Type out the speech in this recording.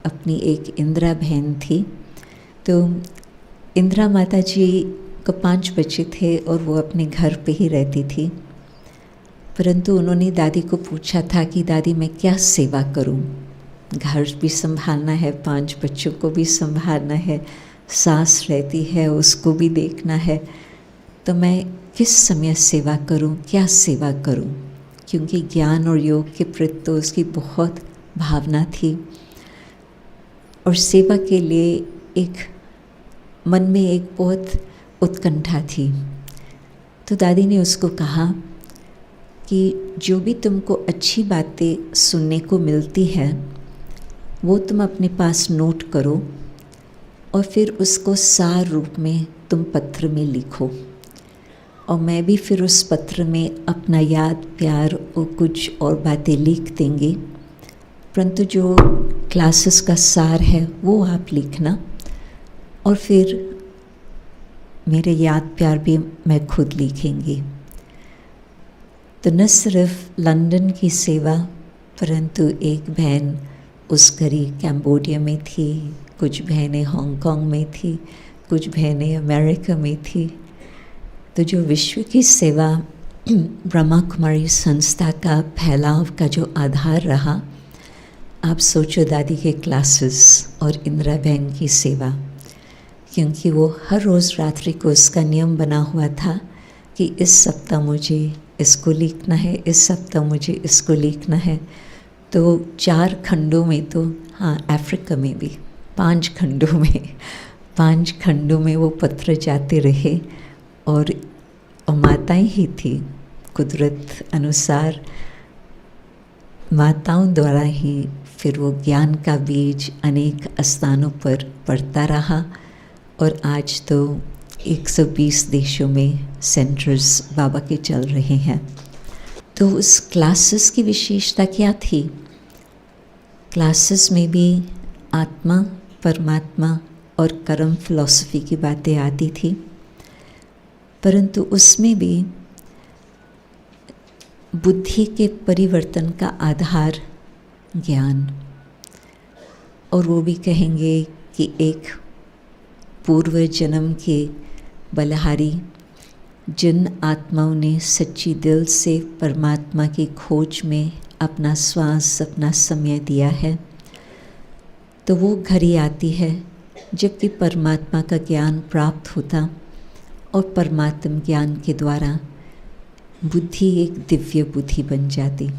अपनी एक इंदिरा बहन थी। तो इंदिरा माता जी को 5 बच्चे थे और वो अपने घर पे ही रहती थी। परंतु उन्होंने दादी को पूछा था कि दादी मैं क्या सेवा करूं, घर भी संभालना है, 5 बच्चों को भी संभालना है, सास रहती है उसको भी देखना है, तो मैं किस समय सेवा करूं, क्या सेवा करूं। क्योंकि ज्ञान और योग के प्रति तो उसकी बहुत भावना थी और सेवा के लिए एक मन में एक बहुत उत्कंठा थी। तो दादी ने उसको कहा कि जो भी तुमको अच्छी बातें सुनने को मिलती है वो तुम अपने पास नोट करो और फिर उसको सार रूप में तुम पत्र में लिखो, और मैं भी फिर उस पत्र में अपना याद प्यार और कुछ और बातें लिख देंगे, परंतु जो क्लासेस का सार है वो आप लिखना, और फिर मेरे याद प्यार भी मैं खुद लिखेंगी। तो न सिर्फ लंदन की सेवा, परंतु एक बहन उस घड़ी कैम्बोडिया में थी, कुछ बहनें हांगकांग में थी, कुछ बहनें अमेरिका में थी। तो जो विश्व की सेवा ब्रह्मा कुमारी संस्था का फैलाव का जो आधार रहा, आप सोचो दादी के क्लासेस और इंदिरा बहन की सेवा, क्योंकि वो हर रोज़ रात्रि को उसका नियम बना हुआ था कि इस सप्ताह मुझे इसको लिखना है, इस सप्ताह मुझे इसको लिखना है। तो 4 खंडों में, तो हाँ अफ्रीका में भी 5 खंडों में वो पत्र जाते रहे, और माताएं ही थी, कुदरत अनुसार माताओं द्वारा ही फिर वो ज्ञान का बीज अनेक स्थानों पर पड़ता रहा, और आज तो 120 देशों में सेंटर्स बाबा के चल रहे हैं। तो उस क्लासेस की विशेषता क्या थी? क्लासेस में भी आत्मा, परमात्मा और कर्म फिलॉसफी की बातें आती थी, परंतु उसमें भी बुद्धि के परिवर्तन का आधार ज्ञान, और वो भी कहेंगे कि एक पूर्व जन्म के बलिहारी जिन आत्माओं ने सच्ची दिल से परमात्मा की खोज में अपना श्वास, अपना समय दिया है, तो वो घड़ी आती है जबकि परमात्मा का ज्ञान प्राप्त होता, और परमात्म ज्ञान के द्वारा बुद्धि एक दिव्य बुद्धि बन जाती।